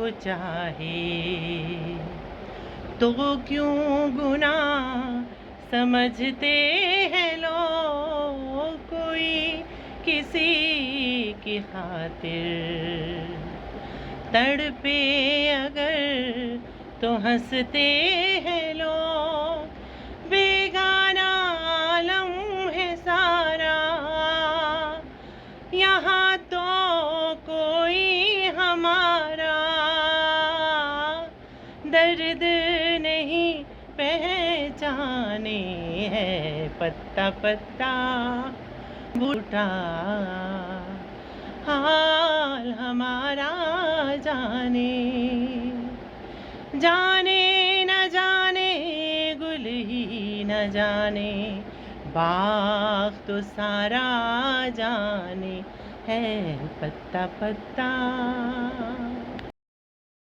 को चाहे तो क्यों गुनाह समझते हैं लोग। कोई किसी की खातिर तड़पे अगर तो हंसते हैं लोग। बेगाना आलम है सारा, यहाँ तो कोई हमारा दर्द नहीं पहचाने है। पत्ता पत्ता बूटा हाल हमारा जाने। जाने न जाने गुल ही न जाने, बाग तो सारा जाने है। पत्ता पत्ता